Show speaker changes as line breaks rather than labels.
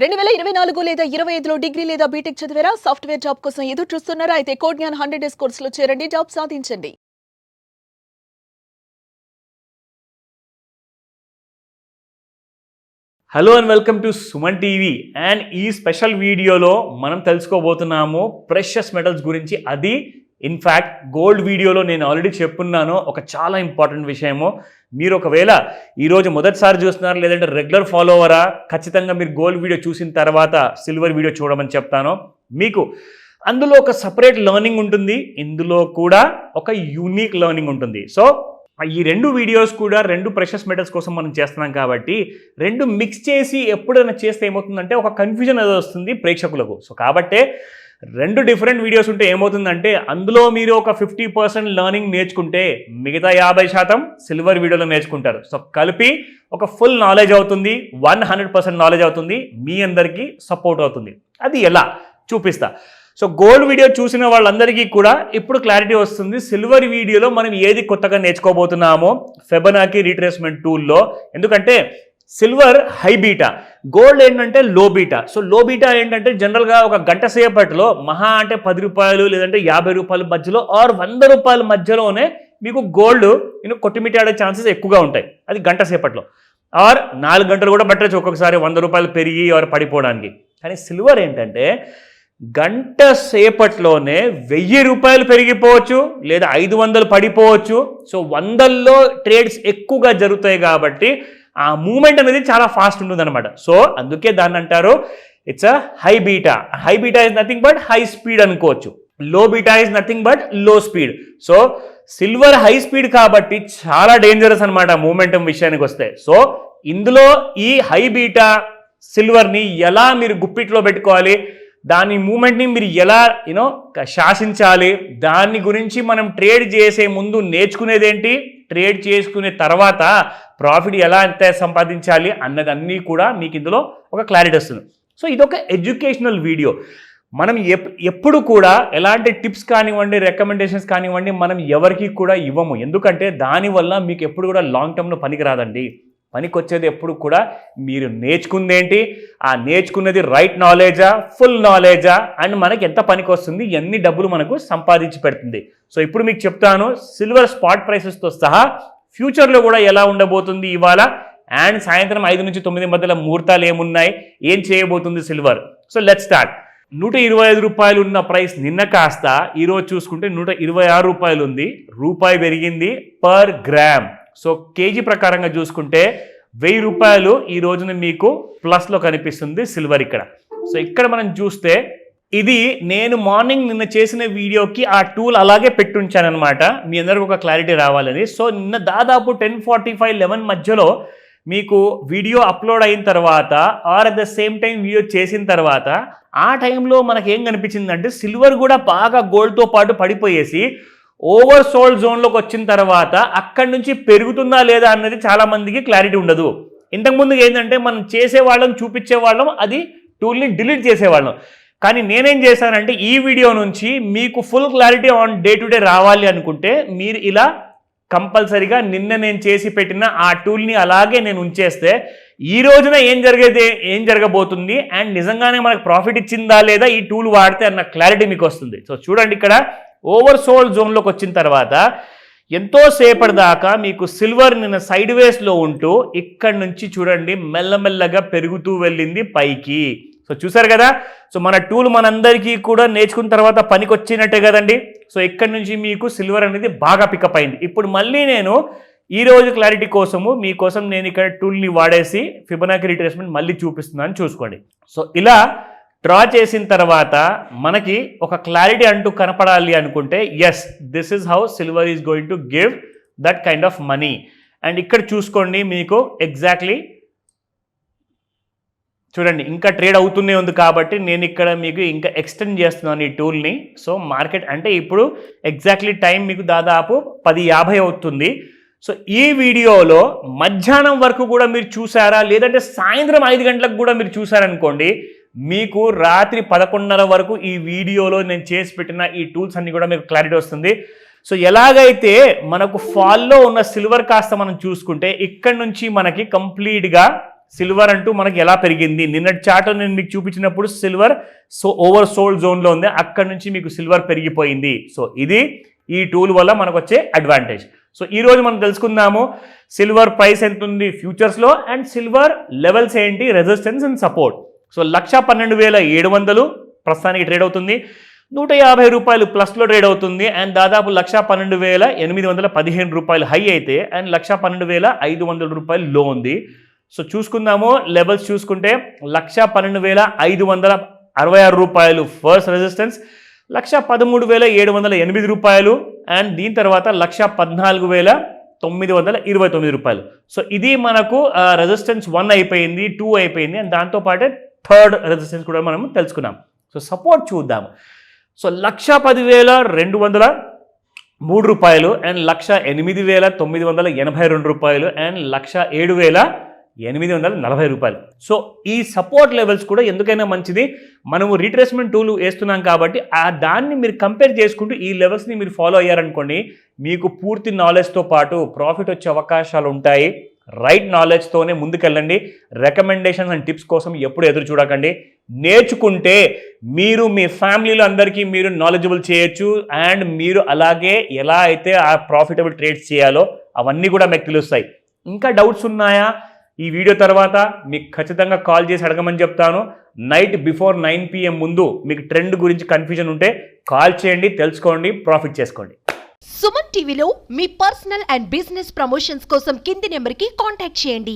2024 లేదా 25లో డిగ్రీ లేదా బీటెక్ చదివారా? సాఫ్ట్‌వేర్ జాబ్ కోసం ఎదురు చూస్తున్నారా? అయితే కోడ్ జ్ఞాన్ 100 డేస్ కోర్సులో చేరండి, జాబ్ సాధించండి.
Hello and welcome to Suman TV. And ఈ స్పెషల్ వీడియోలో మనం తెలుసుకోబోతున్నాము ప్రెషియస్ మెటల్స్ గురించి. అది ఇన్ఫ్యాక్ట్ గోల్డ్ వీడియోలో నేను ఆల్రెడీ చెప్పున్నాను ఒక చాలా ఇంపార్టెంట్ విషయము. మీరు ఒకవేళ ఈరోజు మొదటిసారి చూస్తున్నారు లేదంటే రెగ్యులర్ ఫాలోవరా, ఖచ్చితంగా మీరు గోల్డ్ వీడియో చూసిన తర్వాత సిల్వర్ వీడియో చూడమని చెప్తాను. మీకు అందులో ఒక సపరేట్ లెర్నింగ్ ఉంటుంది, ఇందులో కూడా ఒక యూనిక్ లెర్నింగ్ ఉంటుంది. సో ఈ రెండు వీడియోస్ కూడా రెండు ప్రెషియస్ మెటల్స్ కోసం మనం చేస్తున్నాం కాబట్టి రెండు మిక్స్ చేసి ఎప్పుడైనా చేస్తే ఏమవుతుందంటే ఒక కన్ఫ్యూజన్ అది వస్తుంది ప్రేక్షకులకు. సో కాబట్టే రెండు డిఫరెంట్ వీడియోస్ ఉంటే ఏమవుతుందంటే అందులో మీరు ఒక 50% లెర్నింగ్ నేర్చుకుంటే మిగతా 50% సిల్వర్ వీడియోలో నేర్చుకుంటారు. సో కలిపి ఒక ఫుల్ నాలెడ్జ్ అవుతుంది, 100% నాలెడ్జ్ అవుతుంది, మీ అందరికీ సపోర్ట్ అవుతుంది. అది ఎలా చూపిస్తా. సో గోల్డ్ వీడియో చూసిన వాళ్ళందరికీ కూడా ఇప్పుడు క్లారిటీ వస్తుంది. సిల్వర్ వీడియోలో మనం ఏది కొత్తగా నేర్చుకోబోతున్నామో ఫెబనాకీ రీట్రేస్మెంట్ టూల్లో. ఎందుకంటే సిల్వర్ హై బీటా, గోల్డ్ ఏంటంటే లో బీటా. సో లో బీటా ఏంటంటే జనరల్గా ఒక గంట సేపట్లో మహా అంటే 10 రూపాయలు లేదంటే 50 రూపాయల మధ్యలో ఆర్ 100 రూపాయల మధ్యలోనే మీకు గోల్డ్ కొట్టిమిట్టాడే ఛాన్సెస్ ఎక్కువగా ఉంటాయి. అది గంట సేపట్లో ఆర్ 4 గంటలు కూడా పట్టచ్చు ఒక్కొక్కసారి 100 రూపాయలు పెరిగి ఆర్ పడిపోవడానికి. కానీ సిల్వర్ ఏంటంటే గంట సేపట్లోనే 1000 రూపాయలు పెరిగిపోవచ్చు లేదా 500 పడిపోవచ్చు. సో 100లో ట్రేడ్స్ ఎక్కువగా జరుగుతాయి కాబట్టి ఆ మూమెంట్ అనేది చాలా ఫాస్ట్ ఉంటుంది అనమాట. సో అందుకే దాన్ని అంటారు it's a high beta. High beta is nothing but high speed అనుకోవచ్చు, లో బీటా ఇస్ నథింగ్ బట్ లో speed. So silver high speed కాబట్టి చాలా డేంజరస్ అనమాట మూమెంటం విషయానికి వస్తే. సో ఇందులో ఈ హై బీటా సిల్వర్ని ఎలా మీరు గుప్పిట్లో పెట్టుకోవాలి, దాని మూమెంట్ని మీరు ఎలా శాసించాలి, దాని గురించి మనం ట్రేడ్ చేసే ముందు నేర్చుకునేది ఏంటి, ట్రేడ్ చేసుకునే తర్వాత ప్రాఫిట్ ఎలా ఎంత సంపాదించాలి అన్నదన్నీ కూడా మీకు ఇందులో ఒక క్లారిటీ వస్తుంది. సో ఇదొక ఎడ్యుకేషనల్ వీడియో. మనం ఎప్పుడు కూడా ఎలాంటి టిప్స్ కానివ్వండి, రికమెండేషన్స్ కానివ్వండి మనం ఎవరికి కూడా ఇవ్వము. ఎందుకంటే దానివల్ల మీకు ఎప్పుడు కూడా లాంగ్ టర్మ్లో పనికి రాదండి. పనికి వచ్చేది ఎప్పుడు కూడా మీరు నేర్చుకుందేంటి, ఆ నేర్చుకున్నది రైట్ నాలెడ్జా, ఫుల్ నాలెడ్జా, అండ్ మనకి ఎంత పనికి వస్తుంది, ఎన్ని డబ్బులు మనకు సంపాదించి పెడుతుంది. సో ఇప్పుడు మీకు చెప్తాను సిల్వర్ స్పాట్ ప్రైసెస్తో సహా ఫ్యూచర్లో కూడా ఎలా ఉండబోతుంది ఇవాళ, అండ్ సాయంత్రం 5 నుంచి 9 మధ్యలో ముహూర్తాలు ఏమున్నాయి, ఏం చేయబోతుంది సిల్వర్. So let's start. 125 రూపాయలు ఉన్న ప్రైస్ నిన్న కాస్త ఈరోజు చూసుకుంటే 126 రూపాయలు ఉంది. రూపాయి పెరిగింది పర్ గ్రామ్. సో కేజీ ప్రకారంగా చూసుకుంటే 1000 రూపాయలు ఈ రోజున మీకు ప్లస్లో కనిపిస్తుంది సిల్వర్ ఇక్కడ. సో ఇక్కడ మనం చూస్తే ఇది నేను మార్నింగ్ నిన్న చేసిన వీడియోకి ఆ టూల్ అలాగే పెట్టుంచాను అనమాట, మీ అందరికీ ఒక క్లారిటీ రావాలని. సో నిన్న దాదాపు 10:45, 11 మధ్యలో మీకు వీడియో అప్లోడ్ అయిన తర్వాత or at the same time video చేసిన తర్వాత ఆ టైంలో మనకేం కనిపించిందంటే సిల్వర్ కూడా బాగా గోల్డ్తో పాటు పడిపోయేసి ఓవర్ సోల్డ్ జోన్లోకి వచ్చిన తర్వాత అక్కడి నుంచి పెరుగుతుందా లేదా అన్నది చాలా మందికి క్లారిటీ ఉండదు. ఇంతకుముందు ఏంటంటే మనం చేసేవాళ్ళం, చూపించేవాళ్ళం, అది టూల్ని డిలీట్ చేసేవాళ్ళం. కానీ నేనేం చేశానంటే ఈ వీడియో నుంచి మీకు full clarity on day to day రావాలి అనుకుంటే మీరు ఇలా కంపల్సరీగా నిన్న నేను చేసి పెట్టిన ఆ టూల్ని అలాగే నేను ఉంచేస్తే ఈ రోజున ఏం జరగబోతుంది అండ్ నిజంగానే మనకు ప్రాఫిట్ ఇచ్చిందా లేదా ఈ టూల్ వాడితే అన్న క్లారిటీ మీకు వస్తుంది. సో చూడండి, ఇక్కడ ఓవర్ సోల్డ్ జోన్లోకి వచ్చిన తర్వాత ఎంతో సేపటి దాకా మీకు సిల్వర్ నిన్న సైడ్ వేస్లో ఉంటూ ఇక్కడి నుంచి చూడండి మెల్లమెల్లగా పెరుగుతూ వెళ్ళింది పైకి. సో చూసారు కదా. సో మన టూల్ మనందరికీ కూడా నేర్చుకున్న తర్వాత పనికి వచ్చినట్టే కదండి. సో ఇక్కడి నుంచి మీకు సిల్వర్ అనేది బాగా పికప్ అయింది. ఇప్పుడు మళ్ళీ నేను ఈరోజు క్లారిటీ కోసము మీకోసం నేను ఇక్కడ టూల్ని వాడేసి ఫిబొనాకీ రిట్రేస్మెంట్ మళ్ళీ చూపిస్తున్నాను, చూసుకోండి. సో ఇలా డ్రా చేసిన తర్వాత మనకి ఒక క్లారిటీ అంటూ కనపడాలి అనుకుంటే yes this is how silver is going to give that kind of money. And ఇక్కడ చూసుకోండి మీకు ఎగ్జాక్ట్లీ చూడంండి ఇంకా ట్రేడ్ అవుతూనే ఉంది కాబట్టి నేను ఇక్కడ మీకు ఇంకా ఎక్స్టెండ్ చేస్తున్నాను ఈ టూల్ని. సో మార్కెట్ అంటే ఇప్పుడు ఎగ్జాక్ట్లీ టైం మీకు దాదాపు 10:50 అవుతుంది. సో ఈ వీడియోలో మధ్యాహ్నం వరకు కూడా మీరు చూసారా లేదంటే సాయంత్రం 5 గంటలకు కూడా మీరు చూసారనుకోండి, మీకు రాత్రి 11:30 వరకు ఈ వీడియోలో నేను చేసి పెట్టిన ఈ టూల్స్ అన్నీ కూడా మీకు క్లారిటీ వస్తుంది. సో ఎలాగైతే మనకు ఫాల్లో ఉన్న సిల్వర్ కాస్త మనం చూసుకుంటే ఇక్కడ నుంచి మనకి కంప్లీట్గా సిల్వర్ అంటూ మనకి ఎలా పెరిగింది. నిన్నటి చార్ట్ నేను మీకు చూపించినప్పుడు సిల్వర్ ఓవర్ సోల్డ్ జోన్లో ఉంది, అక్కడ నుంచి మీకు సిల్వర్ పెరిగిపోయింది. సో ఇది ఈ టూల్ వల్ల మనకు వచ్చే అడ్వాంటేజ్. సో ఈ రోజు మనం తెలుసుకుందాము సిల్వర్ ప్రైస్ ఎంత ఉంది ఫ్యూచర్స్లో అండ్ సిల్వర్ లెవెల్స్ ఏంటి, రెసిస్టెన్స్ అండ్ సపోర్ట్. సో 1,12,700 ప్రస్తుతానికి ట్రేడ్ అవుతుంది, 150 రూపాయలు ప్లస్లో ట్రేడ్ అవుతుంది అండ్ దాదాపు 1,12,815 రూపాయలు హై అయితే అండ్ 1,12,500 రూపాయలు లో ఉంది. సో చూసుకుందాము లెవెల్స్ చూసుకుంటే 1,12,566 రూపాయలు ఫస్ట్ రెసిస్టెన్స్, 1,13,708 రూపాయలు అండ్ దీని తర్వాత 1,14,929 రూపాయలు. సో ఇది మనకు రెసిస్టెన్స్ 1 అయిపోయింది, 2 అయిపోయింది అండ్ దాంతోపాటే థర్డ్ రెసిస్టెన్స్ కూడా మనం తెలుసుకున్నాం. సో సపోర్ట్ చూద్దాం. సో 1,10,203 రూపాయలు అండ్ 1,08,982 రూపాయలు అండ్ 1,07,840 రూపాయలు. సో ఈ సపోర్ట్ లెవెల్స్ కూడా ఎందుకైనా మంచిది, మనము రీట్రేస్మెంట్ టూల్ వేస్తున్నాం కాబట్టి దాన్ని మీరు కంపేర్ చేసుకుంటూ ఈ లెవెల్స్ని మీరు ఫాలో అయ్యారనుకోండి, మీకు పూర్తి నాలెడ్జ్తో పాటు ప్రాఫిట్ వచ్చే అవకాశాలు ఉంటాయి. రైట్ నాలెడ్జ్తోనే ముందుకెళ్ళండి. రికమెండేషన్స్ అండ్ టిప్స్ కోసం ఎప్పుడు ఎదురు చూడకండి. నేర్చుకుంటే మీరు మీ ఫ్యామిలీలో అందరికీ మీరు నాలెడ్జబుల్ చేయొచ్చు అండ్ మీరు అలాగే ఎలా అయితే ఆ ప్రాఫిటబుల్ ట్రేడ్స్ చేయాలో అవన్నీ కూడా మీకు తెలుస్తాయి. ఇంకా డౌట్స్ ఉన్నాయా ఈ వీడియో తర్వాత మీకు ఖచ్చితంగా కాల్ చేసి అడగమని చెప్తాను. నైట్ బిఫోర్ 9 PM ముందు మీకు ట్రెండ్ గురించి కన్ఫ్యూజన్ ఉంటే కాల్ చేయండి, తెలుసుకోండి, ప్రాఫిట్ చేసుకోండి.
సుమన్ టీవీలో మీ పర్సనల్ అండ్ బిజినెస్ ప్రమోషన్స్ కోసం కింది నెంబర్కి కాంటాక్ట్ చేయండి.